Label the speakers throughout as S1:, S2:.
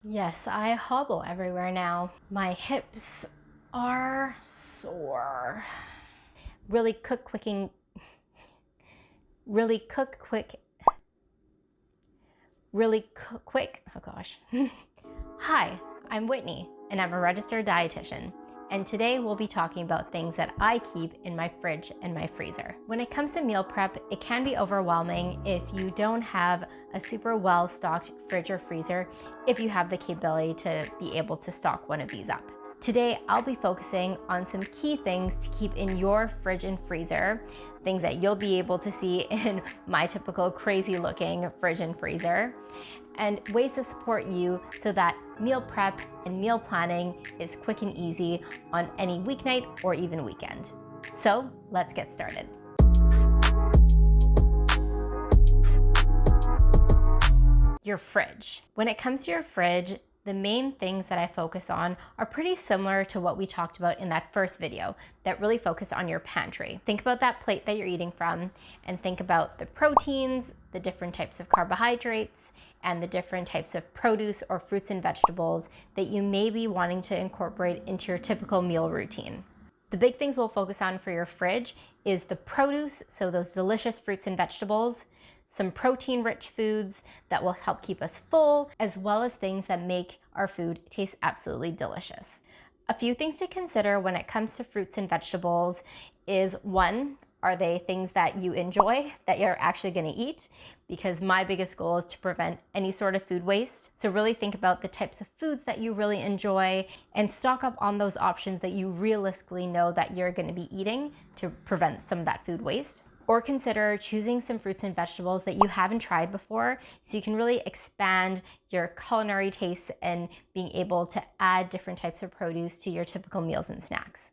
S1: Yes, I hobble everywhere now. My hips are sore. Really cook quicking, really cook quick, really cook quick. Oh gosh. Hi, I'm Whitney, and I'm a registered dietitian. And today we'll be talking about things that I keep in my fridge and my freezer. When it comes to meal prep, it can be overwhelming if you don't have a super well-stocked fridge or freezer, if you have the capability to be able to stock one of these up. Today, I'll be focusing on some key things to keep in your fridge and freezer, things that you'll be able to see in my typical crazy looking fridge and freezer, and ways to support you so that meal prep and meal planning is quick and easy on any weeknight or even weekend. So let's get started. Your fridge. When it comes to your fridge, the main things that I focus on are pretty similar to what we talked about in that first video that really focused on your pantry. Think about that plate that you're eating from and think about the proteins, the different types of carbohydrates, and the different types of produce or fruits and vegetables that you may be wanting to incorporate into your typical meal routine. The big things we'll focus on for your fridge is the produce, so those delicious fruits and vegetables, some protein-rich foods that will help keep us full, as well as things that make our food taste absolutely delicious. A few things to consider when it comes to fruits and vegetables is one, are they things that you enjoy, that you're actually gonna eat? Because my biggest goal is to prevent any sort of food waste. So really think about the types of foods that you really enjoy and stock up on those options that you realistically know that you're gonna be eating to prevent some of that food waste. Or consider choosing some fruits and vegetables that you haven't tried before so you can really expand your culinary tastes and being able to add different types of produce to your typical meals and snacks.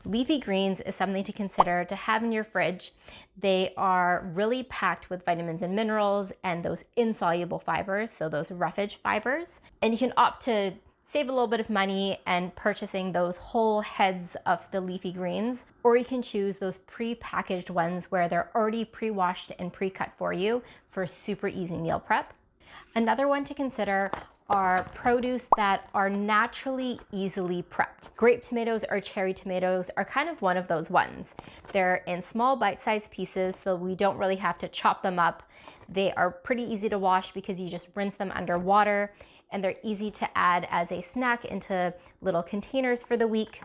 S1: Leafy greens is something to consider to have in your fridge. They are really packed with vitamins and minerals and those insoluble fibers, so those roughage fibers. And you can opt to save a little bit of money and purchasing those whole heads of the leafy greens, or you can choose those pre-packaged ones where they're already pre-washed and pre-cut for you for super easy meal prep. Another one to consider are produce that are naturally easily prepped. Grape tomatoes or cherry tomatoes are kind of one of those ones. They're in small bite-sized pieces, so we don't really have to chop them up. They are pretty easy to wash because you just rinse them under water, and they're easy to add as a snack into little containers for the week,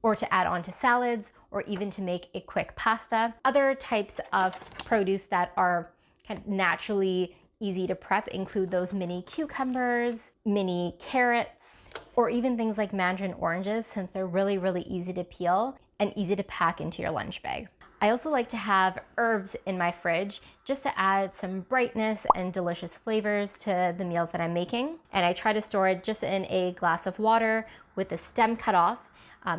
S1: or to add onto salads, or even to make a quick pasta. Other types of produce that are kind of naturally easy to prep include those mini cucumbers, mini carrots, or even things like mandarin oranges, since they're really, really easy to peel and easy to pack into your lunch bag. I also like to have herbs in my fridge just to add some brightness and delicious flavors to the meals that I'm making. And I try to store it just in a glass of water with the stem cut off,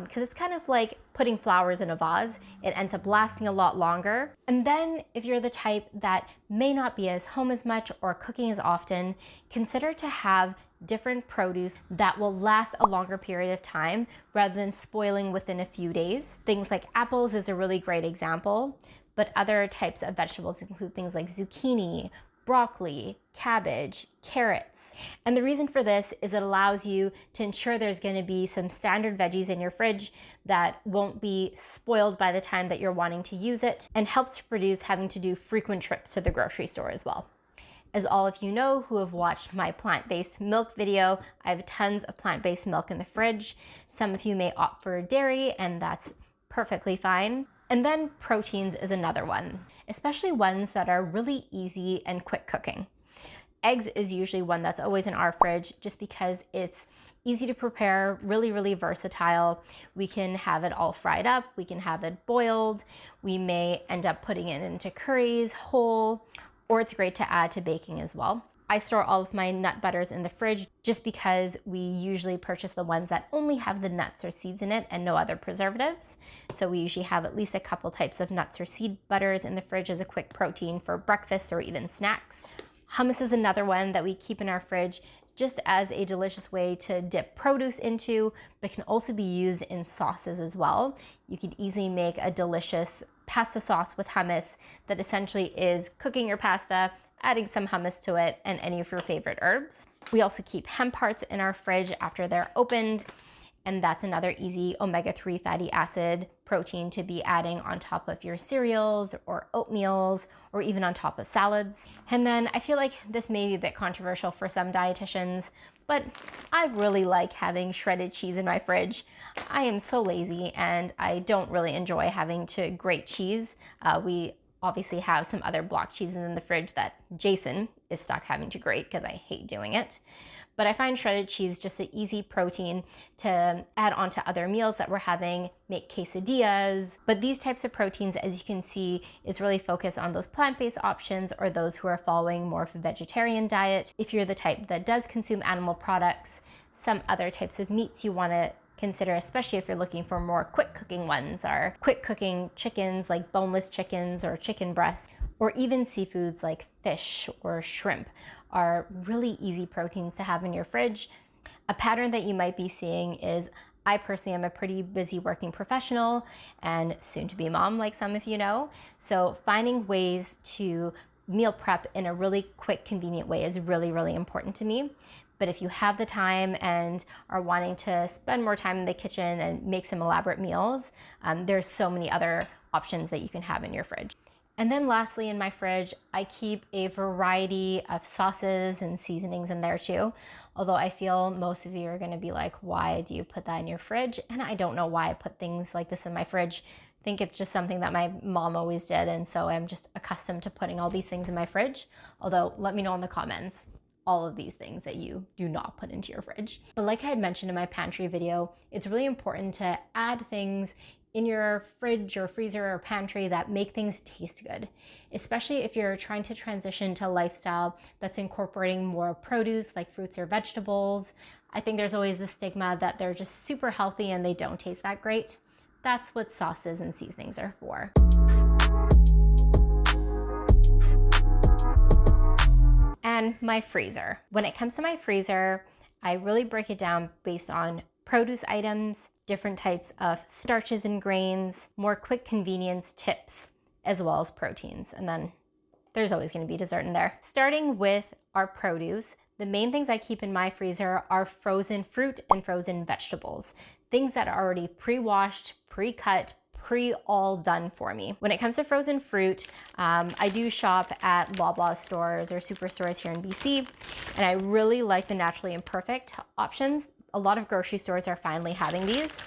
S1: because it's kind of like putting flowers in a vase. It ends up lasting a lot longer. And then if you're the type that may not be as home as much or cooking as often, consider to have different produce that will last a longer period of time rather than spoiling within a few days. Things like apples is a really great example, but other types of vegetables include things like zucchini, broccoli, cabbage, carrots. And the reason for this is it allows you to ensure there's going to be some standard veggies in your fridge that won't be spoiled by the time that you're wanting to use it, and helps to reduce having to do frequent trips to the grocery store as well. As all of you know who have watched my plant-based milk video, I have tons of plant-based milk in the fridge. Some of you may opt for dairy, and that's perfectly fine. And then proteins is another one, especially ones that are really easy and quick cooking. Eggs is usually one that's always in our fridge just because it's easy to prepare, really, really versatile. We can have it all fried up, we can have it boiled, we may end up putting it into curries whole, or it's great to add to baking as well. I store all of my nut butters in the fridge just because we usually purchase the ones that only have the nuts or seeds in it and no other preservatives. So we usually have at least a couple types of nuts or seed butters in the fridge as a quick protein for breakfast or even snacks. Hummus is another one that we keep in our fridge just as a delicious way to dip produce into, but can also be used in sauces as well. You could easily make a delicious pasta sauce with hummus that essentially is cooking your pasta, adding some hummus to it, and any of your favorite herbs. We also keep hemp hearts in our fridge after they're opened, and that's another easy omega-3 fatty acid protein to be adding on top of your cereals or oatmeals or even on top of salads. And then I feel like this may be a bit controversial for some dietitians, but I really like having shredded cheese in my fridge. I am so lazy and I don't really enjoy having to grate cheese. We obviously have some other block cheeses in the fridge that Jason is stuck having to grate because I hate doing it. But I find shredded cheese just an easy protein to add onto other meals that we're having, make quesadillas. But these types of proteins, as you can see, is really focused on those plant-based options or those who are following more of a vegetarian diet. If you're the type that does consume animal products, some other types of meats you want to consider, especially if you're looking for more quick cooking ones, are quick cooking chickens like boneless chickens or chicken breasts, or even seafoods like fish or shrimp are really easy proteins to have in your fridge. A pattern that you might be seeing is I personally am a pretty busy working professional and soon to be mom, like some of you know. So finding ways to meal prep in a really quick, convenient way is really, really important to me. But if you have the time and are wanting to spend more time in the kitchen and make some elaborate meals, there's so many other options that you can have in your fridge. And then lastly, in my fridge, I keep a variety of sauces and seasonings in there too. Although I feel most of you are gonna be like, why do you put that in your fridge? And I don't know why I put things like this in my fridge. I think it's just something that my mom always did. And so I'm just accustomed to putting all these things in my fridge. Although let me know in the comments all of these things that you do not put into your fridge. But like I had mentioned in my pantry video, it's really important to add things in your fridge or freezer or pantry that make things taste good, especially if you're trying to transition to a lifestyle that's incorporating more produce like fruits or vegetables. I think there's always the stigma that they're just super healthy and they don't taste that great. That's what sauces and seasonings are for. And my freezer. When it comes to my freezer, I really break it down based on produce items, different types of starches and grains, more quick convenience tips, as well as proteins. And then there's always going to be dessert in there. Starting with our produce, the main things I keep in my freezer are frozen fruit and frozen vegetables. Things that are already pre-washed, pre-cut, all done for me. When it comes to frozen fruit, I do shop at Loblaw stores or superstores here in BC, and I really like the Naturally Imperfect options. A lot of grocery stores are finally having these.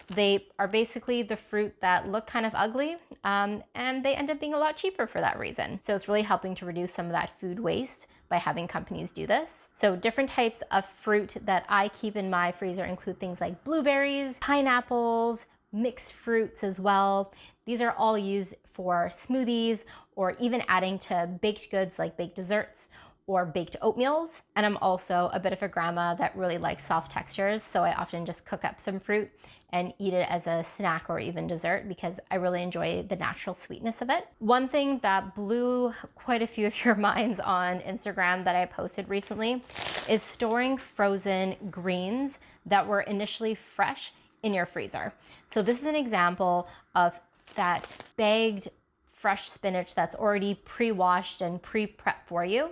S1: They are basically the fruit that look kind of ugly, and they end up being a lot cheaper for that reason. So it's really helping to reduce some of that food waste by having companies do this. So different types of fruit that I keep in my freezer include things like blueberries, pineapples, mixed fruits as well. These are all used for smoothies or even adding to baked goods like baked desserts or baked oatmeals. And I'm also a bit of a grandma that really likes soft textures, so I often just cook up some fruit and eat it as a snack or even dessert because I really enjoy the natural sweetness of it. One thing that blew quite a few of your minds on Instagram that I posted recently is storing frozen greens that were initially fresh in your freezer. So this is an example of that bagged fresh spinach that's already pre-washed and pre-prepped for you.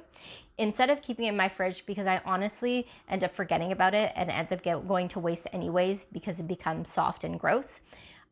S1: Instead of keeping it in my fridge, because I honestly end up forgetting about it and it ends up going to waste anyways because it becomes soft and gross,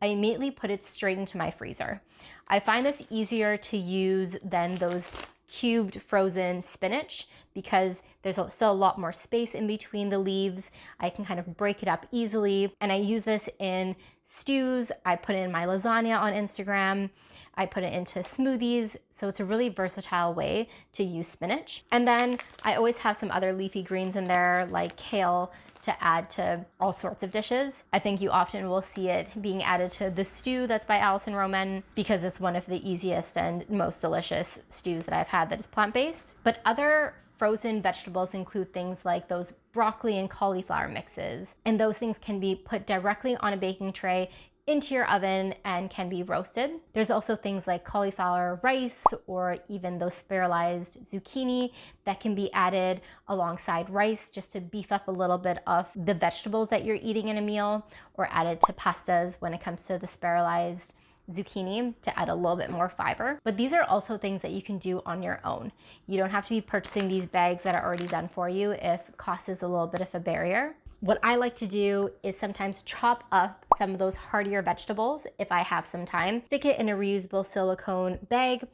S1: I immediately put it straight into my freezer. I find this easier to use than those cubed frozen spinach because there's still a lot more space in between the leaves. I can kind of break it up easily, and I use this in stews. I put it in my lasagna on Instagram. I put it into smoothies, so it's a really versatile way to use spinach. And then I always have some other leafy greens in there like kale to add to all sorts of dishes. I think you often will see it being added to the stew that's by Alison Roman because it's one of the easiest and most delicious stews that I've had that is plant-based. But other frozen vegetables include things like those broccoli and cauliflower mixes, and those things can be put directly on a baking tray into your oven and can be roasted. There's also things like cauliflower rice or even those spiralized zucchini that can be added alongside rice just to beef up a little bit of the vegetables that you're eating in a meal, or added to pastas when it comes to the spiralized zucchini to add a little bit more fiber. But these are also things that you can do on your own. You don't have to be purchasing these bags that are already done for you if cost is a little bit of a barrier. What I like to do is sometimes chop up some of those heartier vegetables if I have some time, stick it in a reusable silicone bag,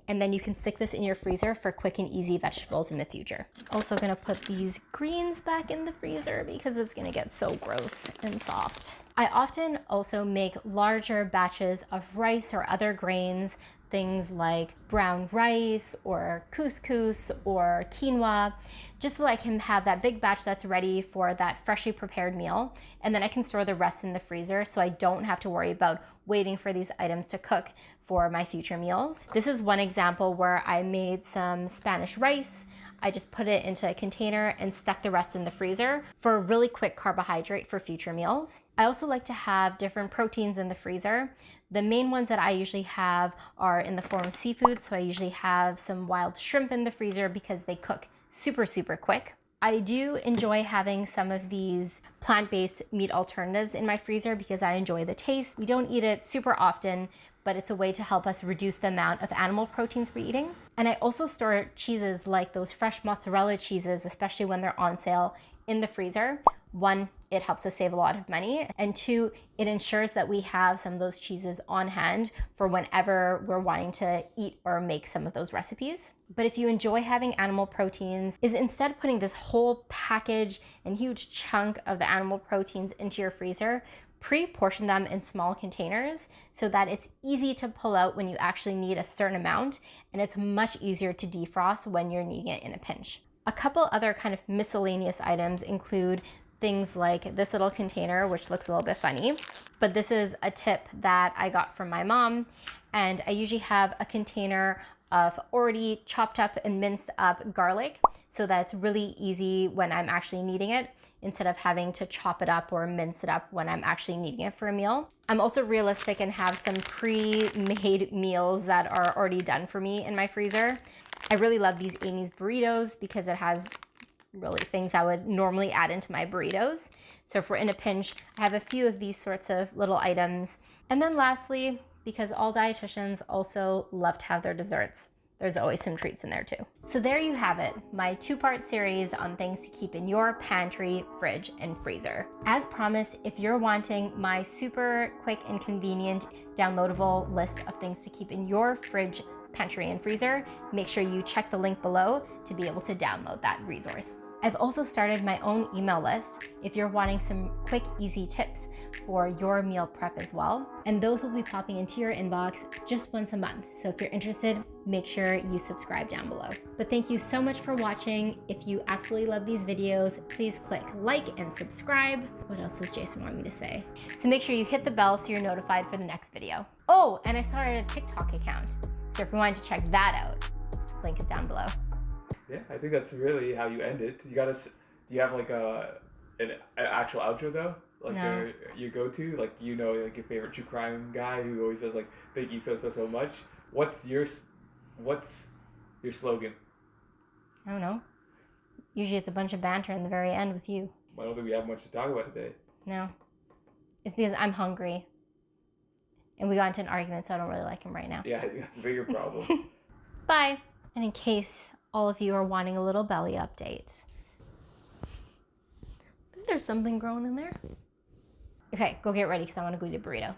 S1: and then you can stick this in your freezer for quick and easy vegetables in the future. Also gonna put these greens back in the freezer because it's gonna get so gross and soft. I often also make larger batches of rice or other grains, things like brown rice or couscous or quinoa, just so I can have that big batch that's ready for that freshly prepared meal. And then I can store the rest in the freezer so I don't have to worry about waiting for these items to cook for my future meals. This is one example where I made some Spanish rice. I just put it into a container and stuck the rest in the freezer for a really quick carbohydrate for future meals. I also like to have different proteins in the freezer. The main ones that I usually have are in the form of seafood, so I usually have some wild shrimp in the freezer because they cook super, super quick. I do enjoy having some of these plant-based meat alternatives in my freezer because I enjoy the taste. We don't eat it super often, but it's a way to help us reduce the amount of animal proteins we're eating. And I also store cheeses like those fresh mozzarella cheeses, especially when they're on sale, in the freezer. One, it helps us save a lot of money, and two, it ensures that we have some of those cheeses on hand for whenever we're wanting to eat or make some of those recipes. But if you enjoy having animal proteins, is instead putting this whole package and huge chunk of the animal proteins into your freezer, pre-portion them in small containers so that it's easy to pull out when you actually need a certain amount, and it's much easier to defrost when you're needing it in a pinch. A couple other kind of miscellaneous items include things like this little container, which looks a little bit funny, but this is a tip that I got from my mom, and I usually have a container of already chopped up and minced up garlic so that it's really easy when I'm actually needing it, instead of having to chop it up or mince it up when I'm actually needing it for a meal. I'm also realistic and have some pre-made meals that are already done for me in my freezer. I really love these Amy's burritos because it has really things I would normally add into my burritos. So if we're in a pinch, I have a few of these sorts of little items. And then lastly, because all dietitians also love to have their desserts, there's always some treats in there too. So there you have it, my two-part series on things to keep in your pantry, fridge, and freezer. As promised, if you're wanting my super quick and convenient downloadable list of things to keep in your fridge, pantry, and freezer, make sure you check the link below to be able to download that resource. I've also started my own email list if you're wanting some quick, easy tips for your meal prep as well. And those will be popping into your inbox just once a month. So if you're interested, make sure you subscribe down below. But thank you so much for watching. If you absolutely love these videos, please click like and subscribe. What else does Jason want me to say? So make sure you hit the bell so you're notified for the next video. Oh, and I started a TikTok account. So if you wanted to check that out, link is down below.
S2: Yeah, I think that's really how you end it. You gotta. Do you have like an actual outro though? Like
S1: No.
S2: your go-to, like like your favorite true crime guy who always says like thank you so much. What's your slogan?
S1: I don't know. Usually it's a bunch of banter in the very end with you.
S2: I don't think we have much to talk about today.
S1: No. It's because I'm hungry. And we got into an argument, so I don't really like him right now.
S2: Yeah, that's a bigger problem.
S1: Bye. And in case all of you are wanting a little belly update, there's something growing in there. Okay, go get ready because I want to go eat a burrito.